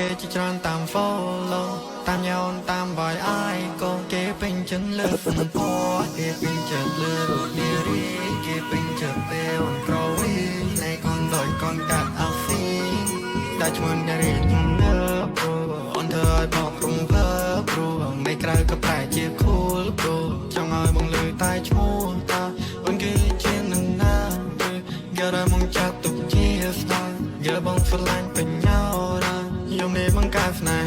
គេជាច្រើនតាម follow តាមញ៉ោនតាមវាយអាយក៏គេពេញចិត្តលើសំពរគេពេញចិត្តលើរូបនារីគេពេញចិត្តពេលអនក្រវីណែកូនដោយកូនកាត់អាហ្វីតែឈ្មោះនារីខ្ញុំនៅព្រោះអូនធ្វើឲ្យបងរំភើបព្រោះមិនក្រៅក៏ប្រែជា cool ព្រោះចង់ឲ្យបងលើតែឈ្មោះតាអូនគឺជានឹងណាយកតែមកចាត់ទុកជាស្ដាយយកបងស្រឡាញ់ពេញញោរយំនេះបង្កើតស្នេ